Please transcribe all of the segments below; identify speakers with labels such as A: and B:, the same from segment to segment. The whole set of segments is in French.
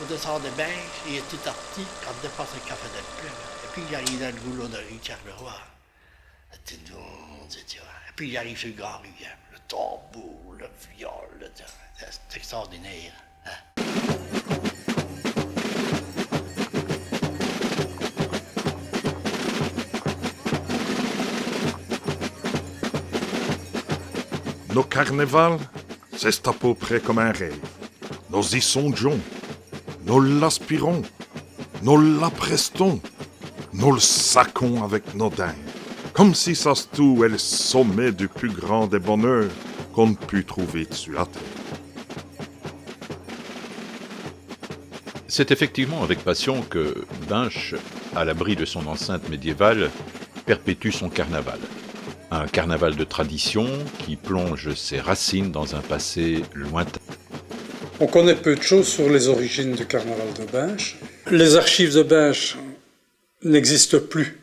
A: On descendait bien, il était parti, quand on dépasse le café d'Alpine. Et puis il arrive dans le goulot de Charleroi. C'était nous, tu vois. Et puis il arrive sur le Grand Rue, le tambour, le viol, c'est extraordinaire. Hein?
B: Nos carnavals, c'est à peu près comme un rêve. Nous y songeons, nous l'aspirons, nous l'apprestons, nous le saquons avec nos dindes. Comme si ça se tout est le sommet du plus grand des bonheurs qu'on pu trouver sur la terre.
C: C'est effectivement avec passion que Binche, à l'abri de son enceinte médiévale, perpétue son carnaval. Un carnaval de tradition qui plonge ses racines dans un passé lointain.
D: On connaît peu de choses sur les origines du carnaval de Binche. Les archives de Binche n'existent plus.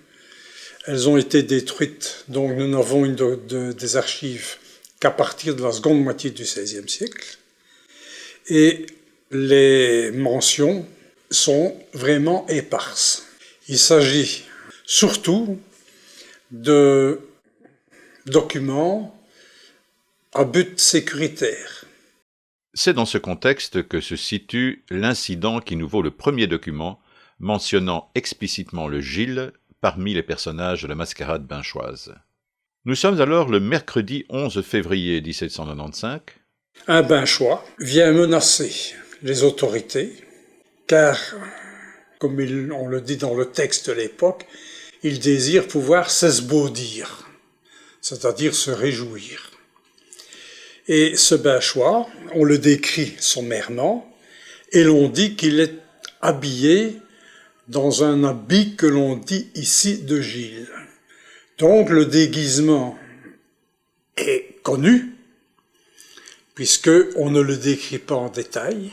D: Elles ont été détruites, donc nous n'avons des archives qu'à partir de la seconde moitié du XVIe siècle. Et les mentions sont vraiment éparses. Il s'agit surtout de documents à but sécuritaire.
C: C'est dans ce contexte que se situe l'incident qui nous vaut le premier document mentionnant explicitement le Gilles parmi les personnages de la mascarade binchoise. Nous sommes alors le mercredi 11 février 1795.
D: Un Binchois vient menacer les autorités, car, comme on le dit dans le texte de l'époque, il désire pouvoir s'esbaudir, c'est-à-dire se réjouir. Et ce Binchois, on le décrit sommairement, et l'on dit qu'il est habillé dans un habit que l'on dit ici de Gilles. Donc le déguisement est connu, puisque on ne le décrit pas en détail.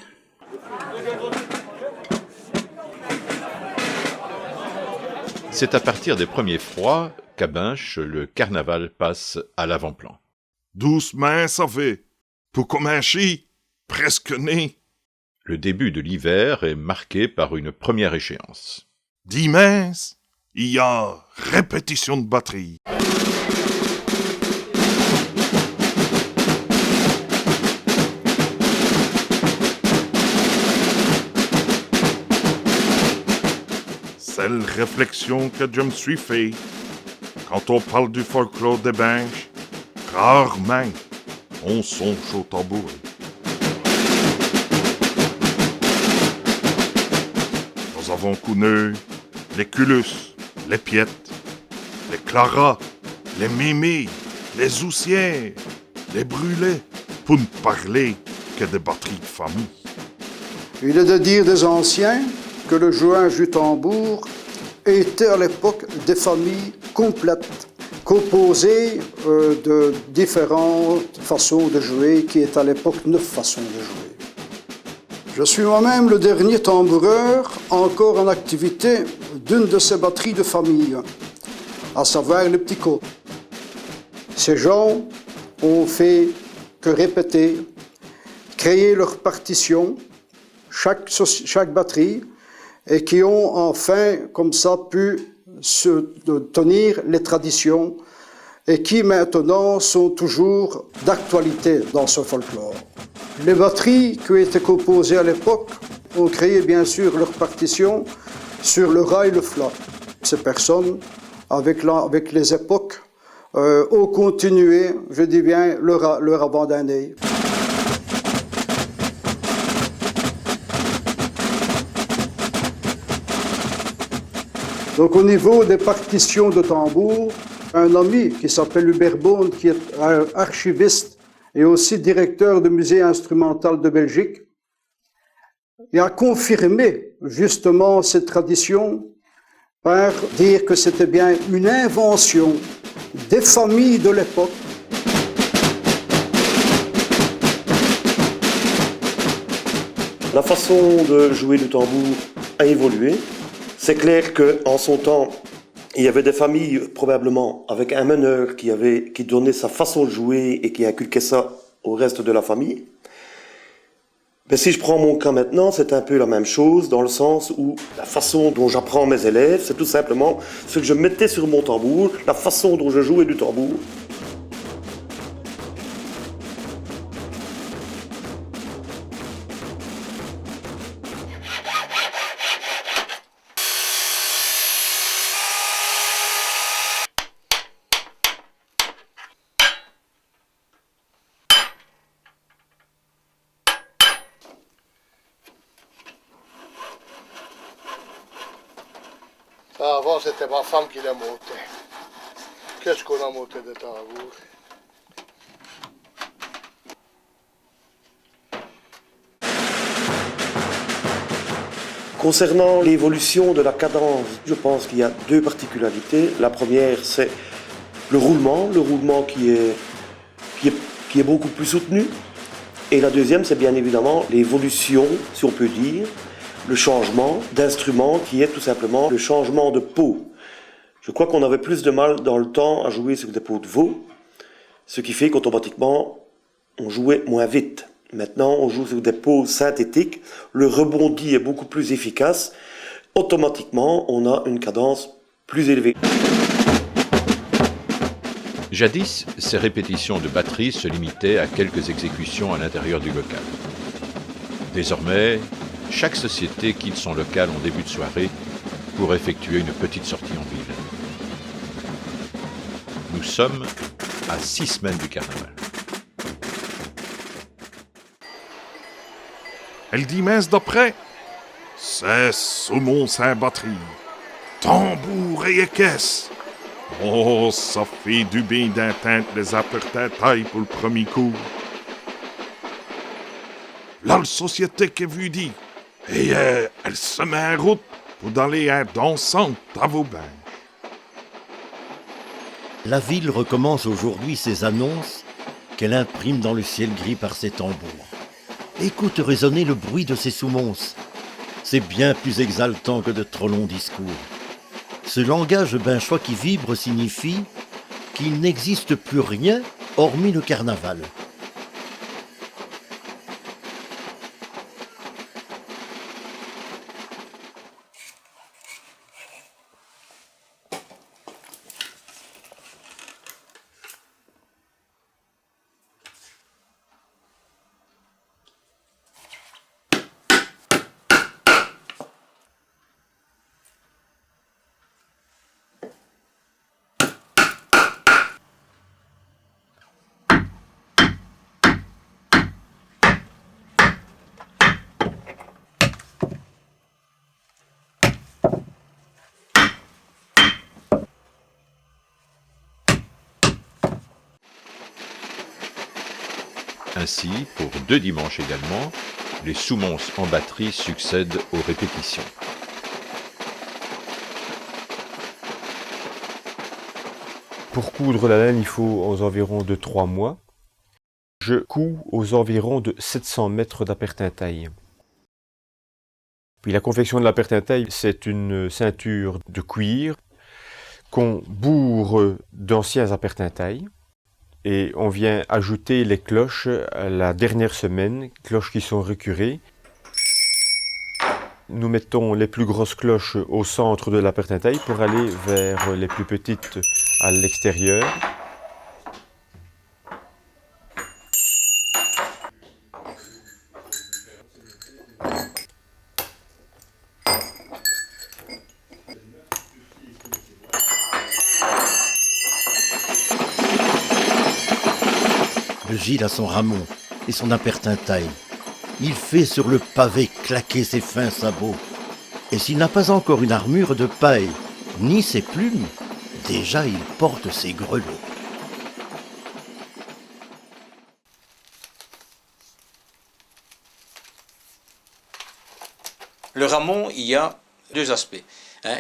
C: C'est à partir des premiers froids qu'à Binche, le carnaval passe à l'avant-plan.
B: Doucement, ça fait. Pour commencer, presque né.
C: Le début de l'hiver est marqué par une première échéance.
B: Dimanche, il y a répétition de batterie. C'est la réflexion que je me suis fait. Quand on parle du folklore des Binches, rarement on songe au tambourin. Nous avons connu les culus, les piettes, les claras, les mémés, les houssières, les brûlés, pour ne parler que des batteries de famille.
E: Il est de dire des anciens que le jouage du tambour était à l'époque des familles complètes, composées de différentes façons de jouer, qui est à l'époque 9 façons de jouer. Je suis moi-même le dernier tamboureur encore en activité d'une de ces batteries de famille, à savoir les petits cots. Ces gens ont fait que répéter, créer leur partition, chaque batterie, et qui ont enfin, comme ça, pu se tenir les traditions et qui maintenant sont toujours d'actualité dans ce folklore. Les batteries qui étaient composées à l'époque ont créé bien sûr leur partition sur le ras et le flat. Ces personnes, avec les époques, ont continué, je dis bien, leur abandonner. Donc au niveau des partitions de tambour, un ami qui s'appelle Hubert Bond, qui est archiviste et aussi directeur du musée instrumental de Belgique, il a confirmé justement cette tradition par dire que c'était bien une invention des familles de l'époque.
F: La façon de jouer du tambour a évolué. C'est clair qu'en son temps, il y avait des familles probablement avec un meneur qui donnait sa façon de jouer et qui inculquait ça au reste de la famille. Ben, si je prends mon cas maintenant, c'est un peu la même chose, dans le sens où la façon dont j'apprends mes élèves, c'est tout simplement ce que je mettais sur mon tambour, la façon dont je jouais du tambour.
A: Ça, avant, c'était ma femme qui l'a monté. Qu'est-ce qu'on a monté de tambour?
F: Concernant l'évolution de la cadence, je pense qu'il y a deux particularités. La première, c'est le roulement qui est beaucoup plus soutenu. Et la deuxième, c'est bien évidemment l'évolution, si on peut dire, le changement d'instrument qui est tout simplement le changement de peau. Je crois qu'on avait plus de mal dans le temps à jouer sur des peaux de veau, ce qui fait qu'automatiquement, on jouait moins vite. Maintenant, on joue sur des peaux synthétiques, le rebondi est beaucoup plus efficace, automatiquement, on a une cadence plus élevée.
C: Jadis, ces répétitions de batterie se limitaient à quelques exécutions à l'intérieur du local. Désormais, chaque société quitte son local en début de soirée pour effectuer une petite sortie en ville. Nous sommes à 6 semaines du carnaval.
B: Elle dit mince d'après. C'est saumon sans batterie. Tambour et équesse. Oh, ça fait du bien d'entendre les apporter taille pour le premier coup. Là, la société qui vous dit. Et elle se met en route pour aller à dansante à vos bains.
G: La ville recommence aujourd'hui ses annonces qu'elle imprime dans le ciel gris par ses tambours. Écoute résonner le bruit de ses soumonces. C'est bien plus exaltant que de trop longs discours. Ce langage binchois qui vibre signifie qu'il n'existe plus rien hormis le carnaval.
C: Ainsi, pour 2 dimanches également, les soumonces en batterie succèdent aux répétitions.
H: Pour coudre la laine, il faut aux environs de 3 mois. Je couds aux environs de 700 mètres d'appertintaille. Puis la confection de l'appertintaille, c'est une ceinture de cuir qu'on bourre d'anciens appertintailles. Et on vient ajouter les cloches à la dernière semaine, cloches qui sont récurées. Nous mettons les plus grosses cloches au centre de l'appertintaille pour aller vers les plus petites à l'extérieur.
G: Le Gilles a son ramon et son appertintaille. Il fait sur le pavé claquer ses fins sabots. Et s'il n'a pas encore une armure de paille, ni ses plumes, déjà il porte ses grelots.
I: Le ramon, il y a 2 aspects.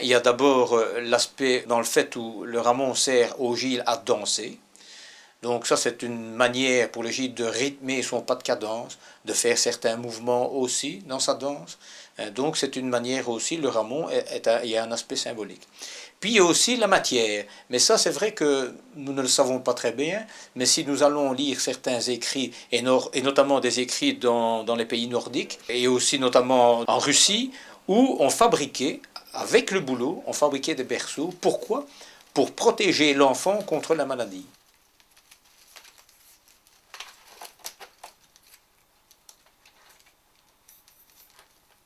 I: Il y a d'abord l'aspect dans le fait où le ramon sert au Gilles à danser. Donc ça, c'est une manière pour le gîte de rythmer son pas de cadence, de faire certains mouvements aussi dans sa danse. Donc c'est une manière aussi, le ramon, il y a un aspect symbolique. Puis il y a aussi la matière. Mais ça, c'est vrai que nous ne le savons pas très bien, mais si nous allons lire certains écrits, et notamment des écrits dans les pays nordiques, et aussi notamment en Russie, où on fabriquait, avec le bouleau, on fabriquait des berceaux. Pourquoi? Pour protéger l'enfant contre la maladie.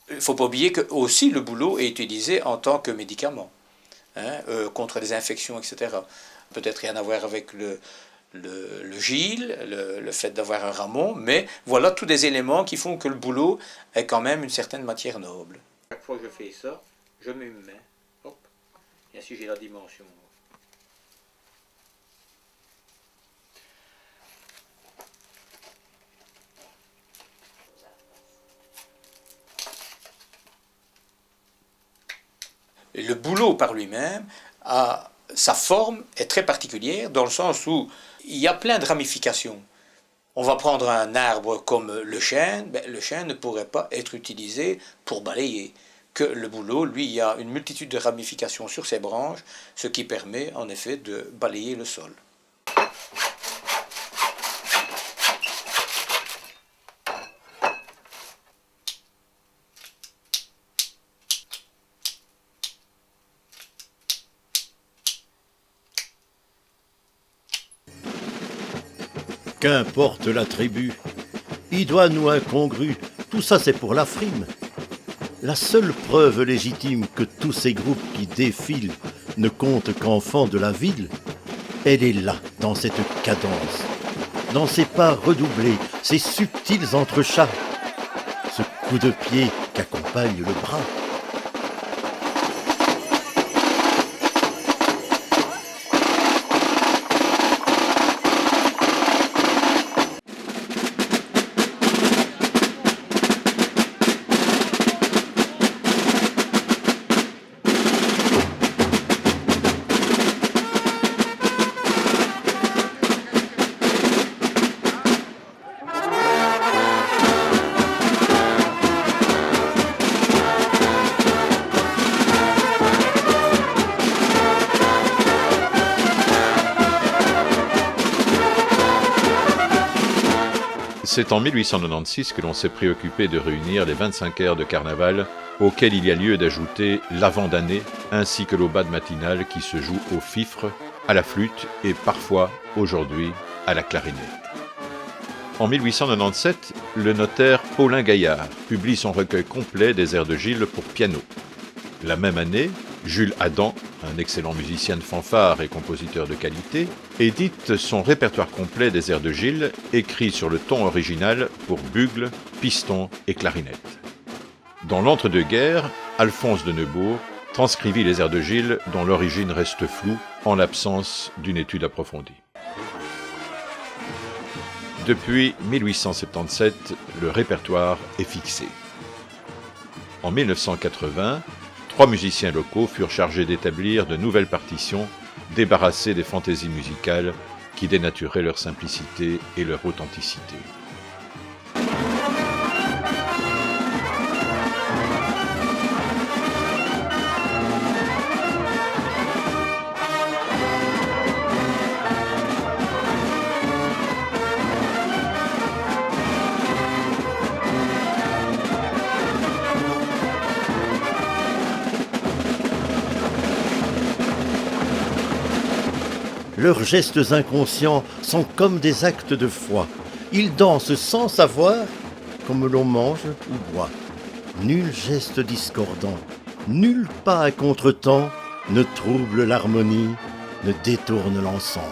I: Il ne faut pas oublier que aussi le bouleau est utilisé en tant que médicament, contre les infections, etc. Peut-être rien à voir avec le gil, le fait d'avoir un ramon, mais voilà tous des éléments qui font que le bouleau est quand même une certaine matière noble. Chaque fois que je fais ça, je mets une main, hop, et ainsi j'ai la dimension. Le bouleau par lui-même, sa forme est très particulière dans le sens où il y a plein de ramifications. On va prendre un arbre comme le chêne, le chêne ne pourrait pas être utilisé pour balayer. Que le bouleau, lui, il y a une multitude de ramifications sur ses branches, ce qui permet en effet de balayer le sol.
G: Qu'importe l'attribut, idoine ou incongru, tout ça c'est pour la frime. La seule preuve légitime que tous ces groupes qui défilent ne comptent qu'enfants de la ville, elle est là, dans cette cadence, dans ces pas redoublés, ces subtils entrechats, ce coup de pied qu'accompagne le bras.
C: C'est en 1896 que l'on s'est préoccupé de réunir les 25 airs de carnaval, auxquels il y a lieu d'ajouter l'avant-d'année, ainsi que l'aubade matinale qui se joue au fifre, à la flûte et parfois, aujourd'hui, à la clarinette. En 1897, le notaire Paulin Gaillard publie son recueil complet des airs de Gilles pour piano. La même année, Jules Adam, un excellent musicien de fanfare et compositeur de qualité, édite son répertoire complet des airs de Gilles, écrit sur le ton original pour bugle, piston et clarinette. Dans l'entre-deux-guerres, Alphonse de Neubourg transcrivit les airs de Gilles dont l'origine reste floue en l'absence d'une étude approfondie. Depuis 1877, le répertoire est fixé. En 1980, 3 musiciens locaux furent chargés d'établir de nouvelles partitions, débarrassées des fantaisies musicales qui dénaturaient leur simplicité et leur authenticité.
G: Leurs gestes inconscients sont comme des actes de foi. Ils dansent sans savoir, comme l'on mange ou boit. Nul geste discordant, nul pas à contretemps ne trouble l'harmonie, ne détourne l'ensemble.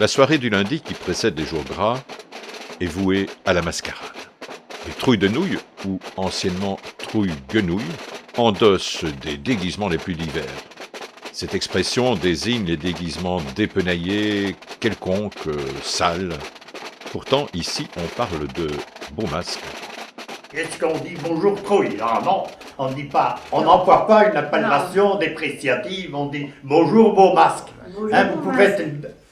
C: La soirée du lundi qui précède les jours gras est vouée à la mascarade. Les trouilles de nouilles, ou anciennement trouilles guenouilles, endossent des déguisements les plus divers. Cette expression désigne les déguisements dépenaillés, quelconques, sales. Pourtant, ici, on parle de beaux masques.
A: Est-ce qu'on dit bonjour trouille? Ah non, on dit pas. On n'emploie pas une appellation dépréciative, on dit bonjour beau masque. Hein, vous pouvez être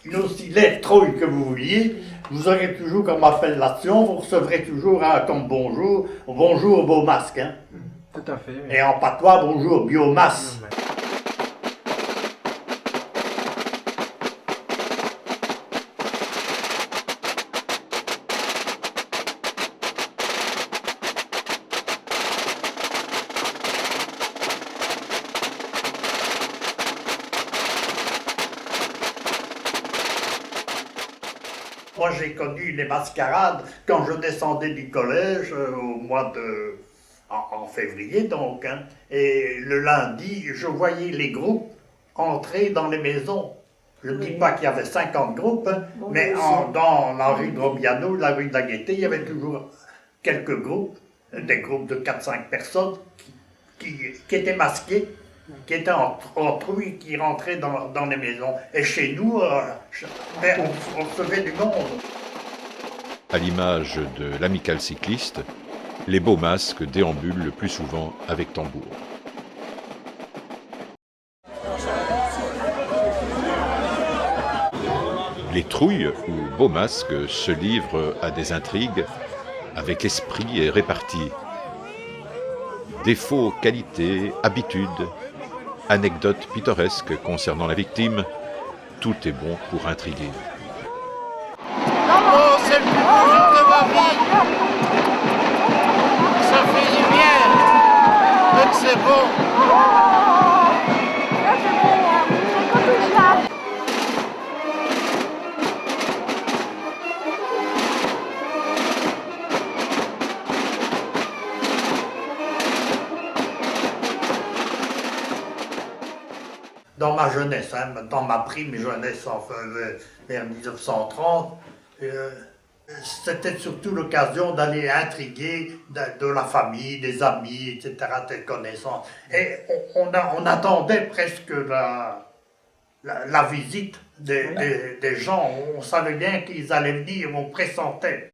A: une aussi laide trouille que vous vouliez, vous aurez toujours comme appellation, vous recevrez toujours comme bonjour, bonjour beau masque. Hein.
J: Tout à fait. Oui.
A: Et en patois, bonjour biomasse. Moi, j'ai connu les mascarades quand je descendais du collège au mois de... en février donc. Hein, et le lundi, je voyais les groupes entrer dans les maisons. Je ne dis pas qu'il y avait 50 groupes, hein, mais dans la rue de Robiano, la rue de la Gaîté, il y avait toujours quelques groupes, des groupes de 4-5 personnes qui étaient masqués, qui étaient en trouille, qui rentraient dans les maisons. Et chez nous, on recevait du monde.
C: À l'image de l'amicale cycliste, les beaux masques déambulent le plus souvent avec tambour. Les trouilles ou beaux masques se livrent à des intrigues avec esprit et répartie. Défauts, qualités, habitudes, anecdotes pittoresques concernant la victime, tout est bon pour intriguer.
K: Oh, c'est le plus beau jour de ma vie. Ça fait du bien. Donc c'est bon.
A: Dans ma jeunesse, hein, dans ma prime jeunesse, enfin, vers 1930, c'était surtout l'occasion d'aller intriguer de la famille, des amis, etc., des connaissances. Et on attendait presque la visite des gens. On savait bien qu'ils allaient venir, on pressentait.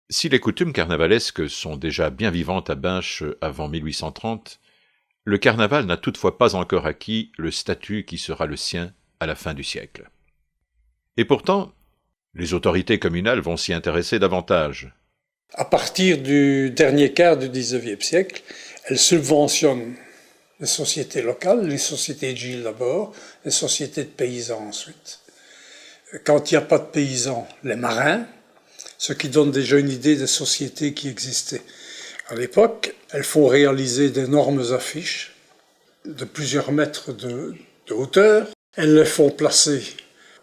C: Si les coutumes carnavalesques sont déjà bien vivantes à Binche avant 1830, le carnaval n'a toutefois pas encore acquis le statut qui sera le sien à la fin du siècle. Et pourtant, les autorités communales vont s'y intéresser davantage.
D: À partir du dernier quart du XIXe siècle, elles subventionnent les sociétés locales, les sociétés de Gilles d'abord, les sociétés de paysans ensuite. Quand il n'y a pas de paysans, les marins, ce qui donne déjà une idée des sociétés qui existaient. À l'époque, elles font réaliser d'énormes affiches de plusieurs mètres de hauteur. Elles les font placer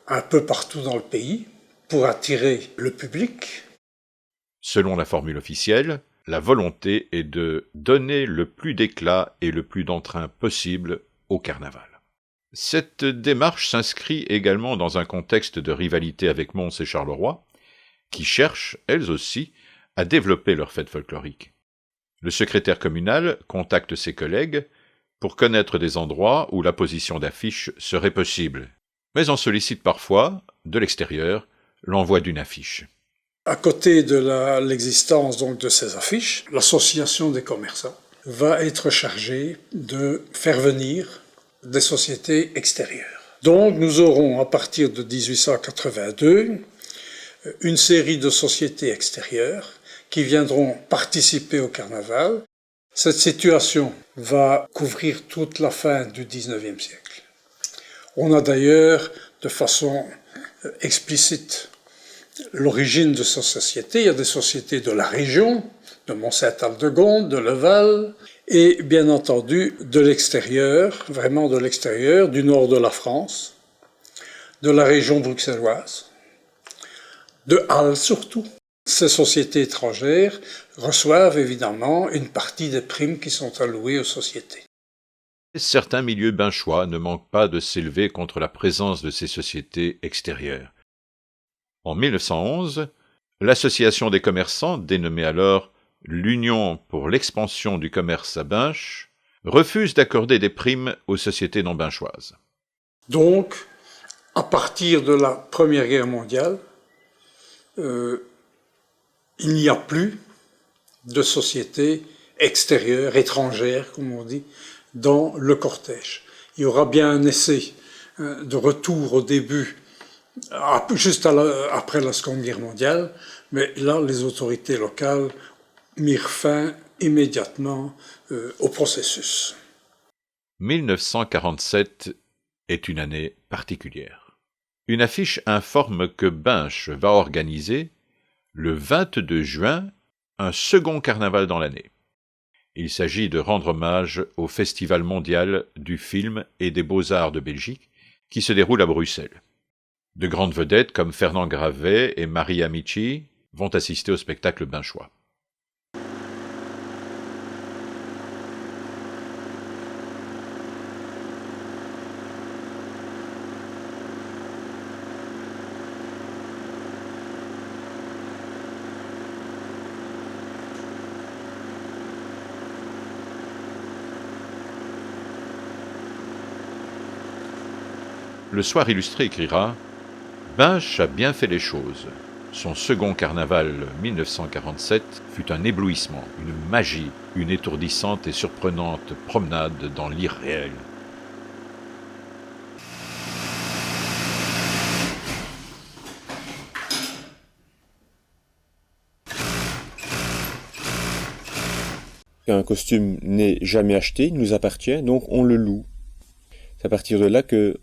D: un peu partout dans le pays pour attirer le public.
C: Selon la formule officielle, la volonté est de donner le plus d'éclat et le plus d'entrain possible au carnaval. Cette démarche s'inscrit également dans un contexte de rivalité avec Mons et Charleroi, qui cherchent, elles aussi, à développer leur fête folklorique. Le secrétaire communal contacte ses collègues pour connaître des endroits où la position d'affiches serait possible. Mais on sollicite parfois, de l'extérieur, l'envoi d'une affiche.
D: À côté de l'existence donc de ces affiches, l'association des commerçants va être chargée de faire venir des sociétés extérieures. Donc nous aurons à partir de 1882 une série de sociétés extérieures qui viendront participer au carnaval. Cette situation va couvrir toute la fin du XIXe siècle. On a d'ailleurs, de façon explicite, l'origine de ces sociétés. Il y a des sociétés de la région, de Mont-Saint-Aldegonde, de Leval, et bien entendu de l'extérieur, vraiment de l'extérieur, du nord de la France, de la région bruxelloise, de Halle surtout. Ces sociétés étrangères reçoivent évidemment une partie des primes qui sont allouées aux sociétés.
C: Certains milieux binchois ne manquent pas de s'élever contre la présence de ces sociétés extérieures. En 1911, l'association des commerçants, dénommée alors l'Union pour l'expansion du commerce à Binche, refuse d'accorder des primes aux sociétés non binchoises.
D: Donc, à partir de la Première Guerre mondiale, il n'y a plus de sociétés extérieures, étrangères, comme on dit, dans le cortège. Il y aura bien un essai de retour au début, juste après la Seconde Guerre mondiale, mais là, les autorités locales mirent fin immédiatement au processus.
C: 1947 est une année particulière. Une affiche informe que Binche va organiser, le 22 juin, un second carnaval dans l'année. Il s'agit de rendre hommage au Festival mondial du film et des beaux-arts de Belgique qui se déroule à Bruxelles. De grandes vedettes comme Fernand Gravet et Marie Amici vont assister au spectacle binchois. Le Soir illustré écrira « Binche a bien fait les choses. Son second carnaval 1947 fut un éblouissement, une magie, une étourdissante et surprenante promenade dans l'irréel. »
H: Un costume n'est jamais acheté, il nous appartient, donc on le loue. C'est à partir de là que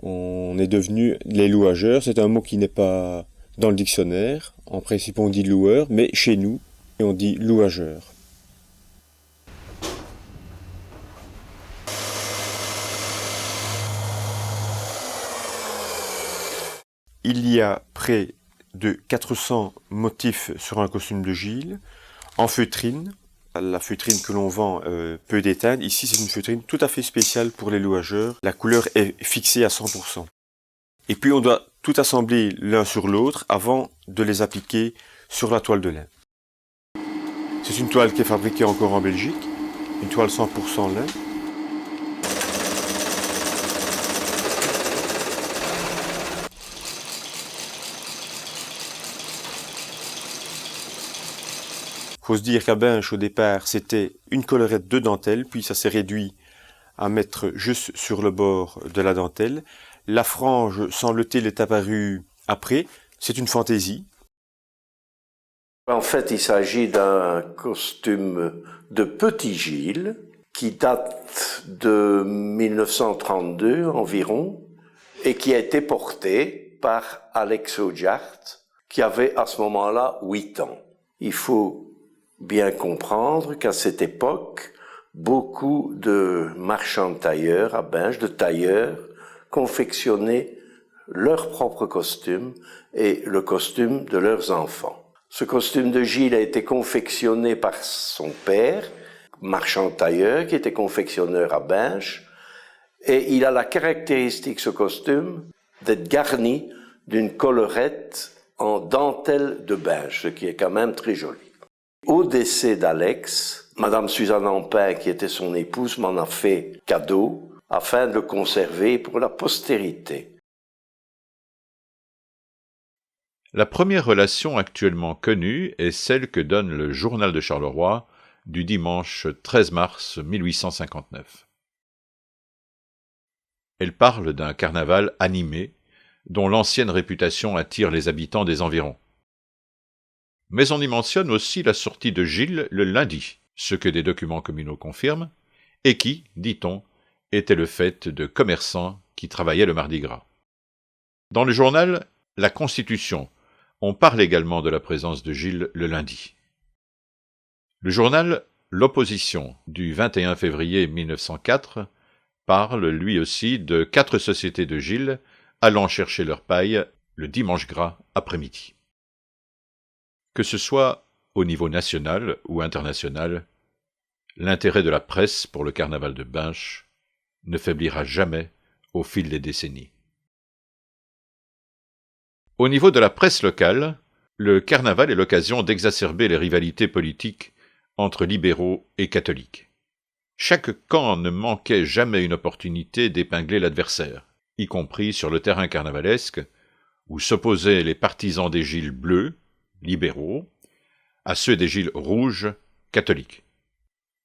H: on est devenu les louageurs. C'est un mot qui n'est pas dans le dictionnaire. En principe, on dit loueur, mais chez nous, on dit louageur. Il y a près de 400 motifs sur un costume de Gilles, en feutrine. La feutrine que l'on vend peut déteindre. Ici, c'est une feutrine tout à fait spéciale pour les louageurs. La couleur est fixée à 100%. Et puis, on doit tout assembler l'un sur l'autre avant de les appliquer sur la toile de lin. C'est une toile qui est fabriquée encore en Belgique, une toile 100% lin. Il faut se dire qu'à Binche, au départ, c'était une collerette de dentelle, puis ça s'est réduit à mettre juste sur le bord de la dentelle. La frange, semble-t-il, est apparue après. C'est une fantaisie.
F: En fait, il s'agit d'un costume de Petit Gilles qui date de 1932 environ et qui a été porté par Alex Ojart, qui avait à ce moment-là 8 ans. Il faut bien comprendre qu'à cette époque, beaucoup de marchands de tailleurs à Binche, de tailleurs, confectionnaient leur propre costume et le costume de leurs enfants. Ce costume de Gilles a été confectionné par son père, marchand tailleur, qui était confectionneur à Binche, et il a la caractéristique, ce costume, d'être garni d'une collerette en dentelle de Binche, ce qui est quand même très joli. Au décès d'Alex, Madame Suzanne Ampin, qui était son épouse, m'en a fait cadeau afin de le conserver pour la postérité.
C: La première relation actuellement connue est celle que donne le Journal de Charleroi du dimanche 13 mars 1859. Elle parle d'un carnaval animé dont l'ancienne réputation attire les habitants des environs. Mais on y mentionne aussi la sortie de Gilles le lundi, ce que des documents communaux confirment, et qui, dit-on, était le fait de commerçants qui travaillaient le Mardi Gras. Dans le journal La Constitution, on parle également de la présence de Gilles le lundi. Le journal L'Opposition du 21 février 1904 parle lui aussi de 4 sociétés de Gilles allant chercher leur paille le dimanche gras après-midi. Que ce soit au niveau national ou international, l'intérêt de la presse pour le carnaval de Binche ne faiblira jamais au fil des décennies. Au niveau de la presse locale, le carnaval est l'occasion d'exacerber les rivalités politiques entre libéraux et catholiques. Chaque camp ne manquait jamais une opportunité d'épingler l'adversaire, y compris sur le terrain carnavalesque, où s'opposaient les partisans des gilets bleus, libéraux, à ceux des gilets rouges, catholiques.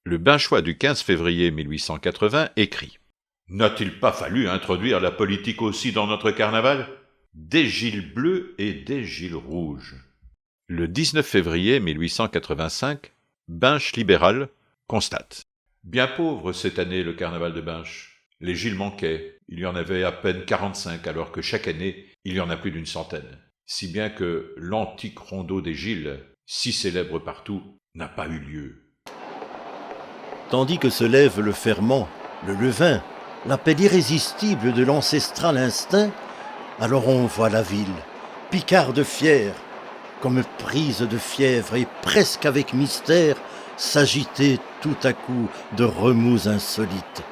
C: Le Binchois du 15 février 1880 écrit « N'a-t-il pas fallu introduire la politique aussi dans notre carnaval ? Des gilets bleus et des gilets rouges. » Le 19 février 1885, Binche libéral constate « Bien pauvre cette année le carnaval de Binche. Les gilets manquaient, il y en avait à peine 45 alors que chaque année il y en a plus d'une centaine. Si bien que l'antique rondeau des gilets, si célèbre partout, n'a pas eu lieu. »
G: Tandis que se lève le ferment, le levain, l'appel irrésistible de l'ancestral instinct, alors on voit la ville, picarde fière, comme prise de fièvre et presque avec mystère, s'agiter tout à coup de remous insolites.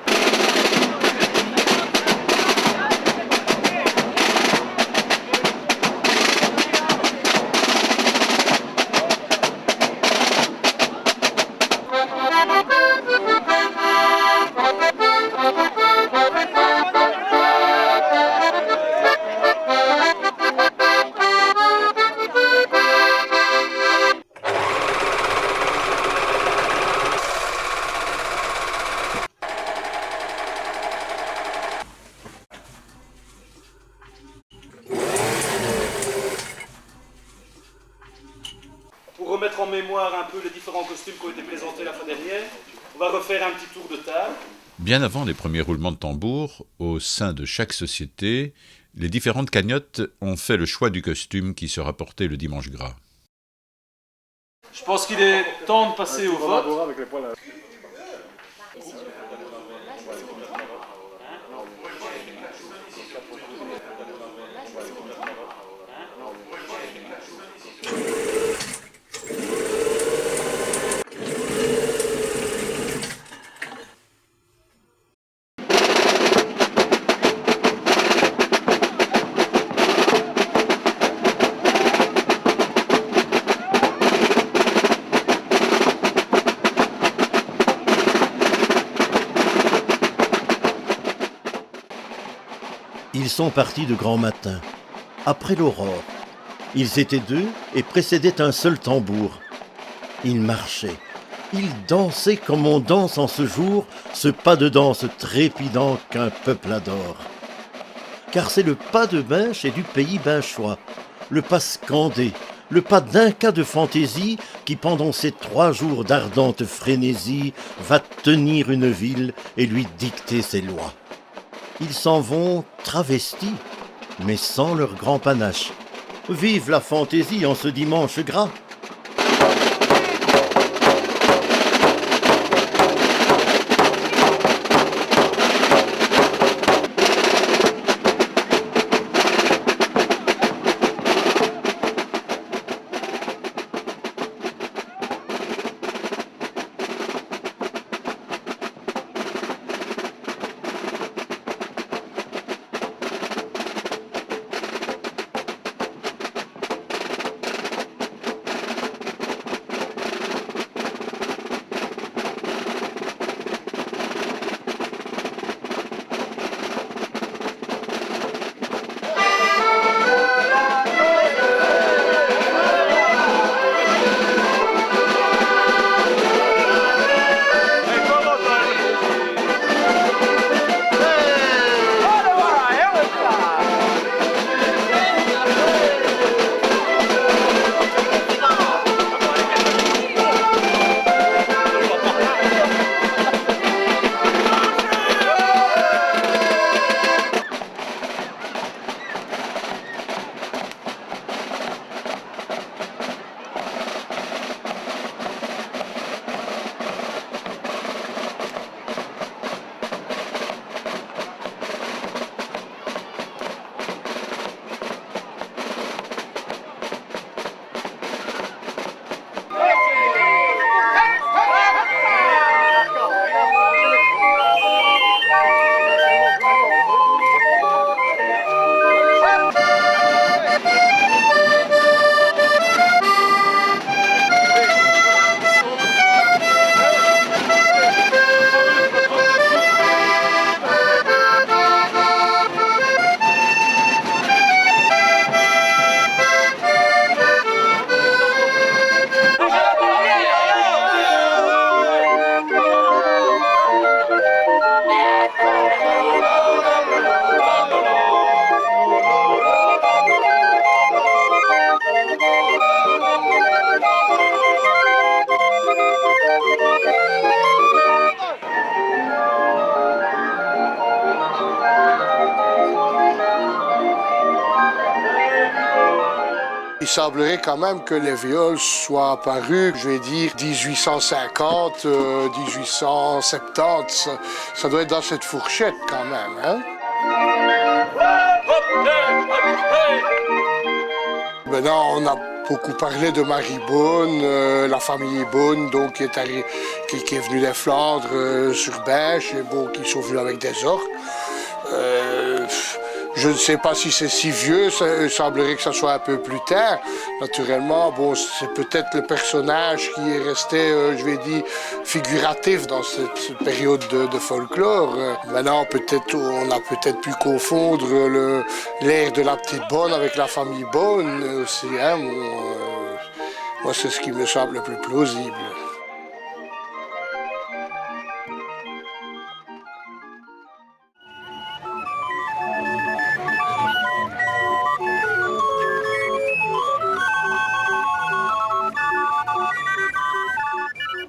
J: Pour remettre en mémoire un peu les différents costumes qui ont été présentés la fois dernière, on va refaire un petit tour de table.
C: Bien avant les premiers roulements de tambour, au sein de chaque société, les différentes cagnottes ont fait le choix du costume qui sera porté le dimanche gras.
J: Je pense qu'il est temps de passer au vote.
G: Ils sont partis de grand matin, après l'aurore. Ils étaient deux et précédaient un seul tambour. Ils marchaient, ils dansaient comme on danse en ce jour, ce pas de danse trépidant qu'un peuple adore. Car c'est le pas de Binche et du pays binchois, le pas scandé, le pas d'un cas de fantaisie qui pendant ces 3 jours d'ardente frénésie va tenir une ville et lui dicter ses lois. Ils s'en vont travestis, mais sans leur grand panache. Vive la fantaisie en ce dimanche gras!
L: Il semblerait quand même que les viols soient apparus, je vais dire, 1850, 1870. Ça doit être dans cette fourchette quand même, hein? Maintenant, on a beaucoup parlé de Marie Beaune, la famille Beaune, donc, qui est venue des Flandres sur Binche, et bon, qui sont venus avec des orques. Je ne sais pas si c'est si vieux, il semblerait que ça soit un peu plus tard. Naturellement, bon, c'est peut-être le personnage qui est resté, je vais dire, figuratif dans cette période de folklore. Maintenant, peut-être, on a peut-être pu confondre l'air de la petite Bonne avec la famille Bonne aussi. Hein. Moi, c'est ce qui me semble le plus plausible.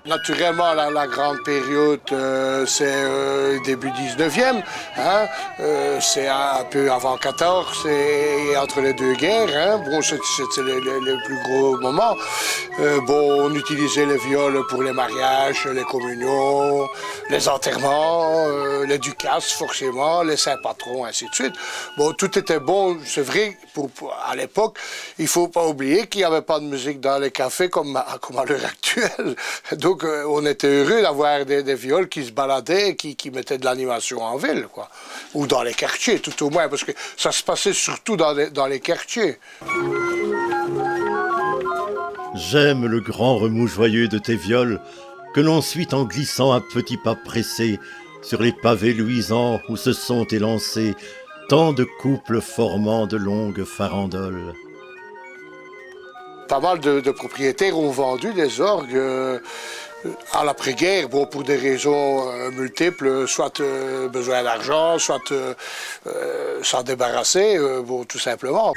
L: Naturellement, la grande période, c'est début 19e, hein? C'est un peu avant 14 et entre les deux guerres. Hein? Bon, c'était le plus gros moment. Bon, on utilisait les viols pour les mariages, les communions, les enterrements, les ducasses forcément, les saints patrons, ainsi de suite. Bon, tout était bon, c'est vrai, à l'époque. Il ne faut pas oublier qu'il n'y avait pas de musique dans les cafés comme à l'heure actuelle. Donc, on était heureux d'avoir des viols qui se baladaient, qui mettaient de l'animation en ville, quoi. Ou dans les quartiers, tout au moins, parce que ça se passait surtout dans les quartiers.
G: J'aime le grand remous joyeux de tes viols, que l'on suit en glissant à petits pas pressés sur les pavés luisants où se sont élancés tant de couples formant de longues farandoles.
L: Pas mal de propriétaires ont vendu des orgues à l'après-guerre, bon, pour des raisons multiples, soit besoin d'argent, soit s'en débarrasser, bon, tout simplement.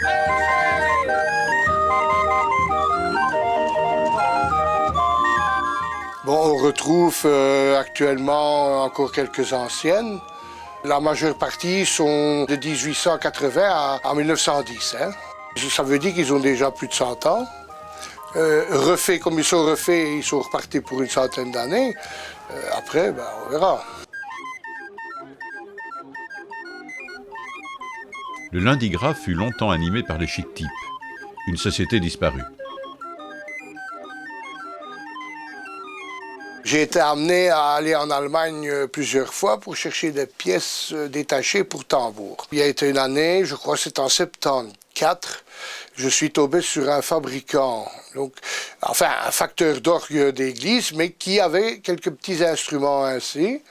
L: Bon, on retrouve actuellement encore quelques anciennes. La majeure partie sont de 1880 à 1910. Hein. Ça veut dire qu'ils ont déjà plus de 100 ans. Refaits comme ils sont refaits, ils sont repartis pour une centaine d'années. Après, ben, on verra.
C: Le lundi gras fut longtemps animé par les Chic-Types, une société disparue.
L: J'ai été amené à aller en Allemagne plusieurs fois pour chercher des pièces détachées pour tambour. Il y a été une année, je crois que c'est en 74, je suis tombé sur un fabricant, donc, enfin un facteur d'orgue d'église, mais qui avait quelques petits instruments ainsi.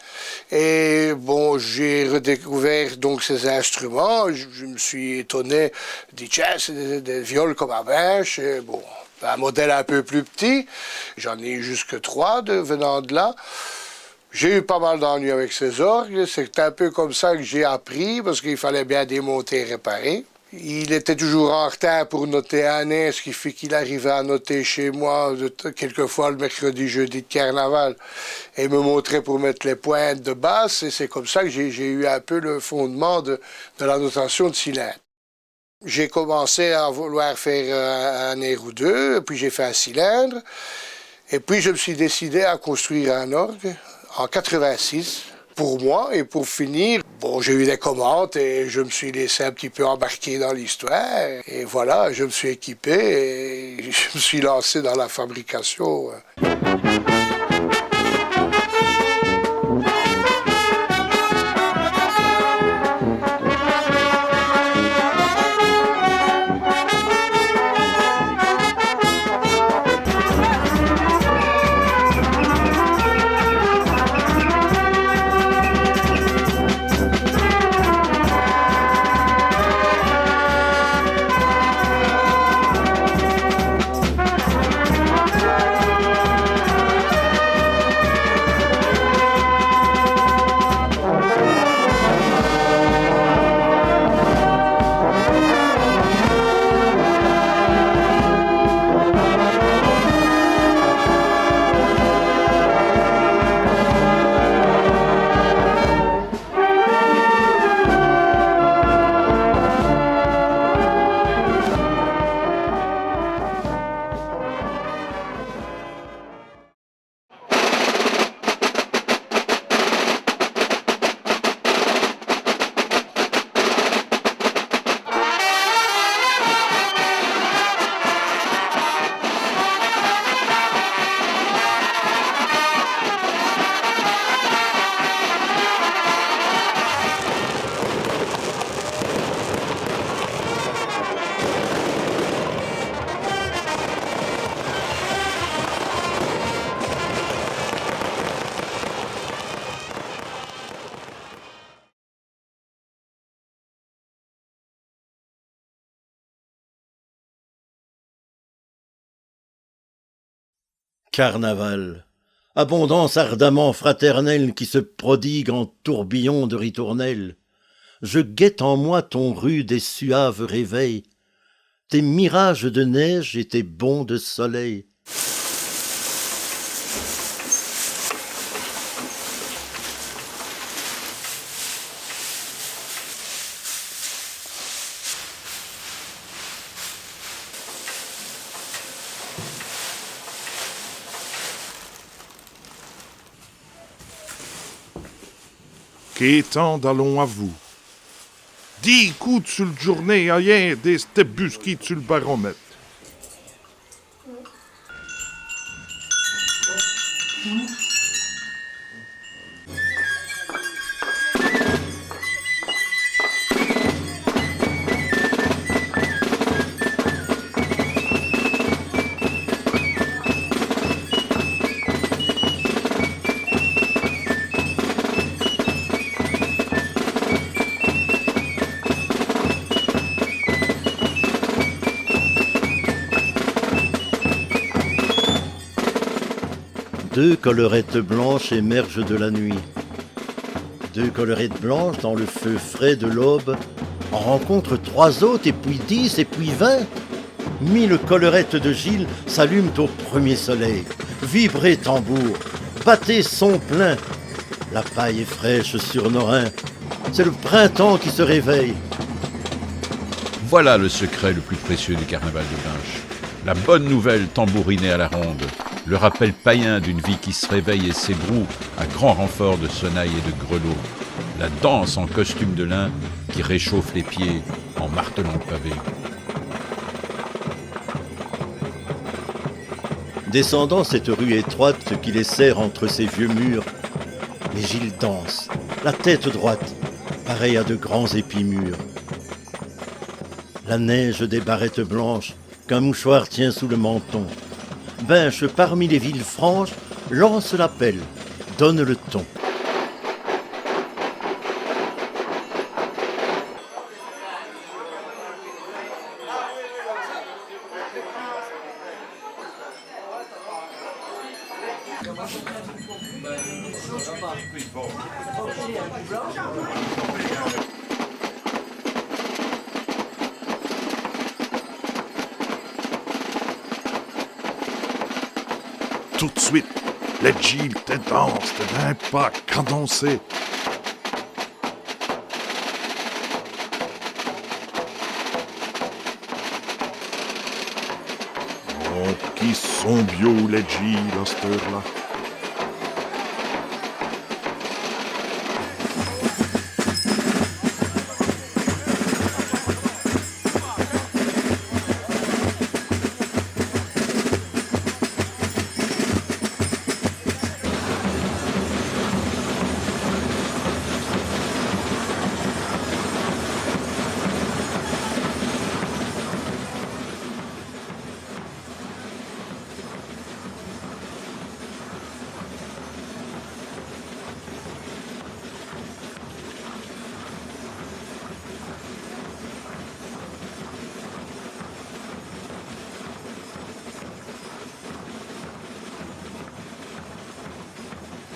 L: Et bon, j'ai redécouvert donc ces instruments, je me suis étonné, je dis tiens, c'est des viols comme à Binche, et bon. Un modèle un peu plus petit, j'en ai eu jusque 3 venant de là. J'ai eu pas mal d'ennuis avec ces orgues, c'est un peu comme ça que j'ai appris, parce qu'il fallait bien démonter et réparer. Il était toujours en retard pour noter un air, ce qui fait qu'il arrivait à noter chez moi quelquefois le mercredi, jeudi de carnaval, et me montrait pour mettre les pointes de basse, et c'est comme ça que j'ai eu un peu le fondement de la notation de cylindre. J'ai commencé à vouloir faire un air ou deux, puis j'ai fait un cylindre, et puis je me suis décidé à construire un orgue en 86 pour moi, et pour finir, bon, j'ai eu des commandes et je me suis laissé un petit peu embarquer dans l'histoire, et voilà, je me suis équipé et je me suis lancé dans la fabrication.
G: Carnaval, abondance ardemment fraternelle qui se prodigue en tourbillon de ritournelles. Je guette en moi ton rude et suave réveil, tes mirages de neige et tes bonds de soleil.
B: Qu'étant d'allons à vous. 10 coups sur le journée, rien des stebusquis sur le baromètre.
G: Deux collerettes blanches émergent de la nuit. Deux collerettes blanches dans le feu frais de l'aube en rencontrent 3 autres, et puis 10, et puis 20. 1000 collerettes de Gilles s'allument au premier soleil. Vibrez tambour, battez son plein. La paille est fraîche sur nos reins. C'est le printemps qui se réveille.
C: Voilà le secret le plus précieux du carnaval de Binche. La bonne nouvelle tambourinée à la ronde. Le rappel païen d'une vie qui se réveille et s'ébroue à grand renfort de sonnailles et de grelots. La danse en costume de lin qui réchauffe les pieds en martelant le pavé.
G: Descendant cette rue étroite qui les serre entre ces vieux murs, les Gilles dansent, la tête droite, pareille à de grands épis mûrs. La neige des barrettes blanches qu'un mouchoir tient sous le menton. Binche, parmi les villes franches, lance l'appel, donne le ton.
B: Tout de suite, les Gilles t'intenses d'un pas cadencé. Oh, qui sont bio les Gilles à cette heure-là.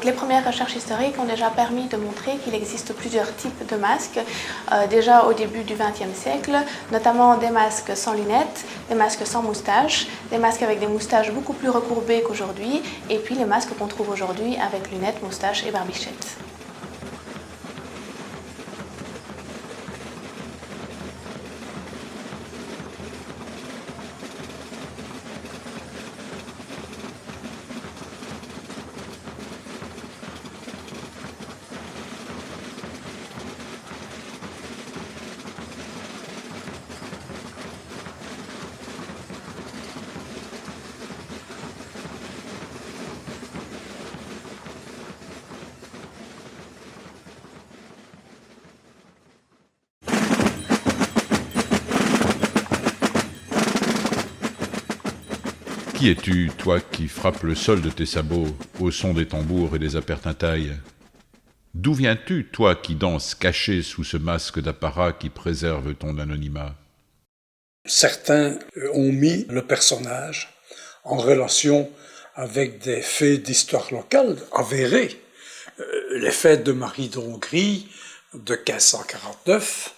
M: Les premières recherches historiques ont déjà permis de montrer qu'il existe plusieurs types de masques, déjà au début du XXe siècle, notamment des masques sans lunettes, des masques sans moustache, des masques avec des moustaches beaucoup plus recourbées qu'aujourd'hui, et puis les masques qu'on trouve aujourd'hui avec lunettes, moustaches et barbichettes.
C: Qui es-tu, toi qui frappes le sol de tes sabots au son des tambours et des appertintailles? D'où viens-tu, toi qui danses caché sous ce masque d'apparat qui préserve ton anonymat?
D: Certains ont mis le personnage en relation avec des faits d'histoire locale avérés. Les fêtes de Marie d'Hongrie de 1549,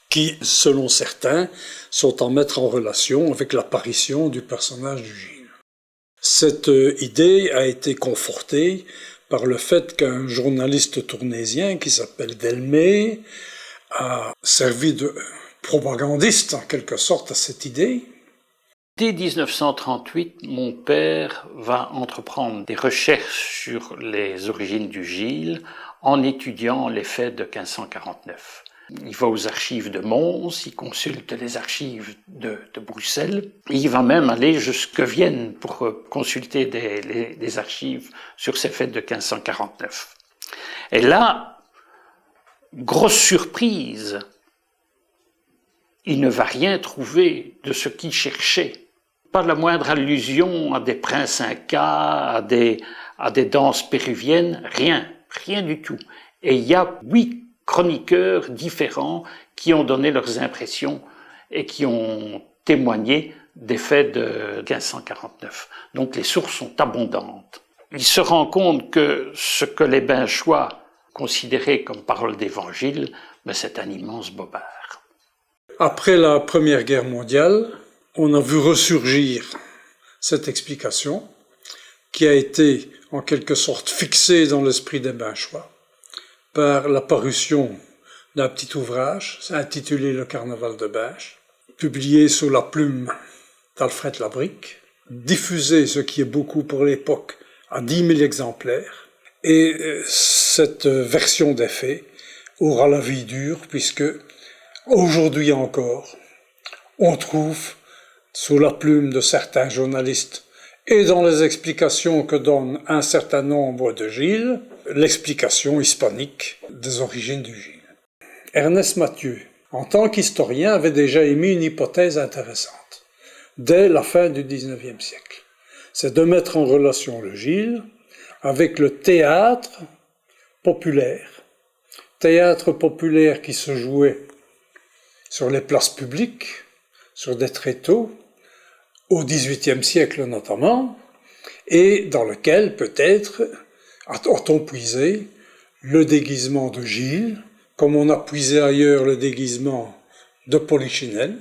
D: qui, selon certains, sont à mettre en relation avec l'apparition du personnage du Gilles. Cette idée a été confortée par le fait qu'un journaliste tournésien qui s'appelle Delmé a servi de propagandiste en quelque sorte à cette idée.
N: Dès 1938, mon père va entreprendre des recherches sur les origines du Gilles en étudiant les faits de 1549. Il va aux archives de Mons, il consulte les archives de Bruxelles, et il va même aller jusqu'à Vienne pour consulter des archives sur ces faits de 1549. Et là, grosse surprise, il ne va rien trouver de ce qu'il cherchait. Pas la moindre allusion à des princes incas, à des danses péruviennes, rien du tout. Et il y a 8 chroniqueurs différents qui ont donné leurs impressions et qui ont témoigné des faits de 1549. Donc les sources sont abondantes. Il se rend compte que ce que les Binchois considéraient comme parole d'évangile, c'est un immense bobard.
D: Après la Première Guerre mondiale, on a vu ressurgir cette explication qui a été en quelque sorte fixée dans l'esprit des Binchois par la parution d'un petit ouvrage intitulé Le Carnaval de Binche, publié sous la plume d'Alfred Labrique, diffusé, ce qui est beaucoup pour l'époque, à 10 000 exemplaires. Et cette version des faits aura la vie dure puisque aujourd'hui encore, on trouve sous la plume de certains journalistes et dans les explications que donne un certain nombre de Gilles, l'explication hispanique des origines du Gilles. Ernest Mathieu, en tant qu'historien, avait déjà émis une hypothèse intéressante dès la fin du XIXe siècle. C'est de mettre en relation le Gilles avec le théâtre populaire qui se jouait sur les places publiques, sur des tréteaux, au XVIIIe siècle notamment, et dans lequel peut-être a-t-on puisé le déguisement de Gilles, comme on a puisé ailleurs le déguisement de Polichinelle,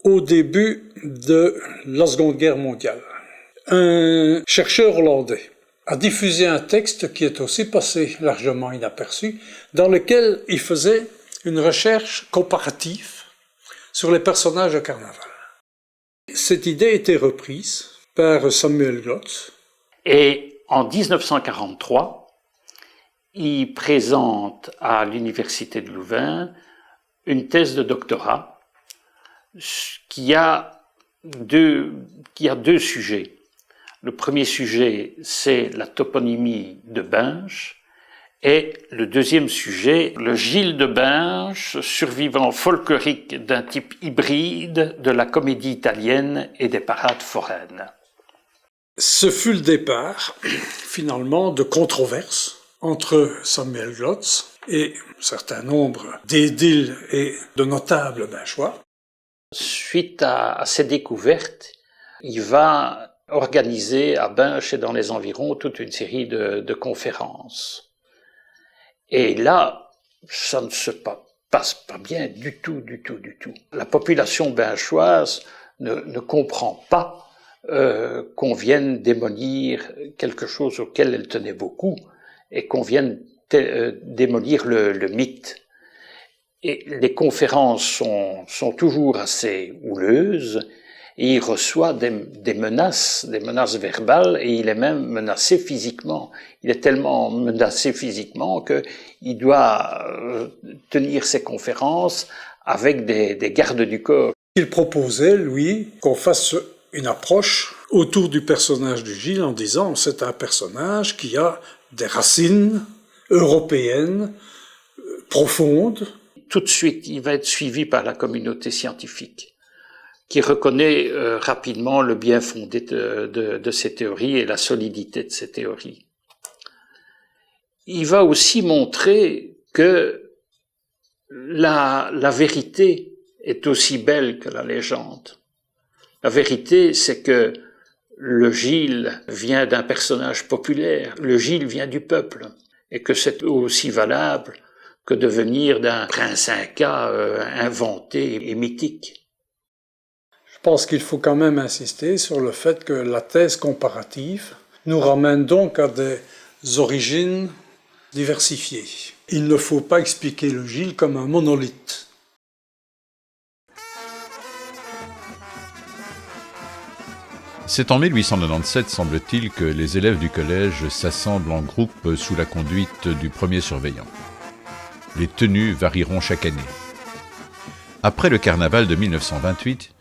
D: au début de la Seconde Guerre mondiale. Un chercheur hollandais a diffusé un texte qui est aussi passé largement inaperçu, dans lequel il faisait une recherche comparative sur les personnages de carnaval. Cette idée a été reprise par Samuel Glotz.
N: Et en 1943, il présente à l'Université de Louvain une thèse de doctorat qui a deux sujets. Le premier sujet, c'est la toponymie de Binche, et le deuxième sujet, le Gilles de Binche, survivant folklorique d'un type hybride de la comédie italienne et des parades foraines.
D: Ce fut le départ, finalement, de controverses entre Samuel Glotz et un certain nombre d'édiles et de notables binchois.
N: Suite à ces découvertes, il va organiser à Binche et dans les environs toute une série de conférences. Et là, ça ne se passe pas bien du tout. La population binchoise ne comprend pas qu'on vienne démolir quelque chose auquel elle tenait beaucoup et qu'on vienne démolir le mythe. Et les conférences sont toujours assez houleuses et il reçoit des menaces verbales et il est même menacé physiquement. Il est tellement menacé physiquement qu'il doit tenir ses conférences avec des gardes du corps.
D: Il proposait, lui, qu'on fasse une approche autour du personnage du Gilles en disant c'est un personnage qui a des racines européennes profondes.
N: Tout de suite, il va être suivi par la communauté scientifique qui reconnaît rapidement le bien fondé de ces théories et la solidité de ces théories. Il va aussi montrer que la vérité est aussi belle que la légende. La vérité, c'est que le Gilles vient d'un personnage populaire, le Gilles vient du peuple, et que c'est aussi valable que de venir d'un prince inca inventé et mythique.
D: Je pense qu'il faut quand même insister sur le fait que la thèse comparative nous ramène donc à des origines diversifiées. Il ne faut pas expliquer le Gilles comme un monolithe.
C: C'est en 1897, semble-t-il, que les élèves du collège s'assemblent en groupe sous la conduite du premier surveillant. Les tenues varieront chaque année. Après le carnaval de 1928,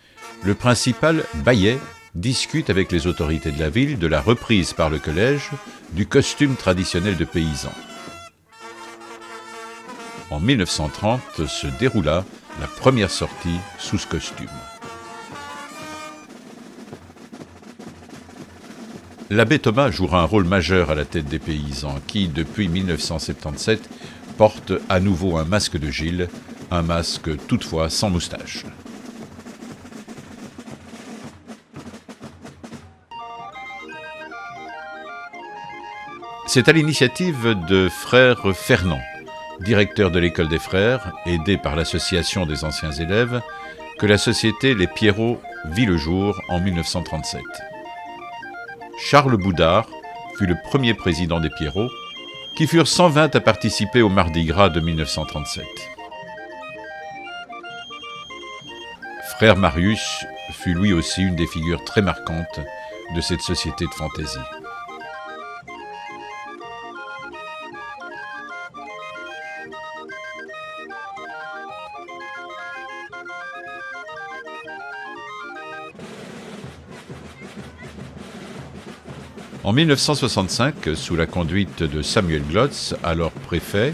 C: le principal Baillet discute avec les autorités de la ville de la reprise par le collège du costume traditionnel de paysan. En 1930 se déroula la première sortie sous ce costume. L'abbé Thomas jouera un rôle majeur à la tête des paysans qui, depuis 1977, portent à nouveau un masque de Gilles, un masque toutefois sans moustache. C'est à l'initiative de frère Fernand, directeur de l'école des frères, aidé par l'association des anciens élèves, que la société Les Pierrots vit le jour en 1937. Charles Boudard fut le premier président des Pierrots, qui furent 120 à participer au Mardi Gras de 1937. Frère Marius fut lui aussi une des figures très marquantes de cette société de fantaisie. En 1965, sous la conduite de Samuel Glotz, alors préfet,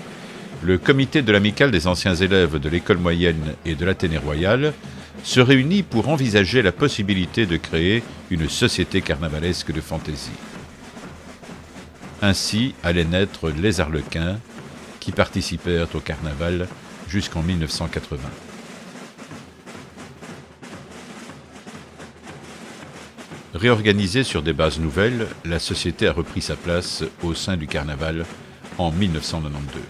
C: le comité de l'amicale des anciens élèves de l'école moyenne et de l'Athénée royal se réunit pour envisager la possibilité de créer une société carnavalesque de fantaisie. Ainsi allaient naître les Arlequins, qui participèrent au carnaval jusqu'en 1980. Réorganisée sur des bases nouvelles, la société a repris sa place au sein du carnaval en 1992.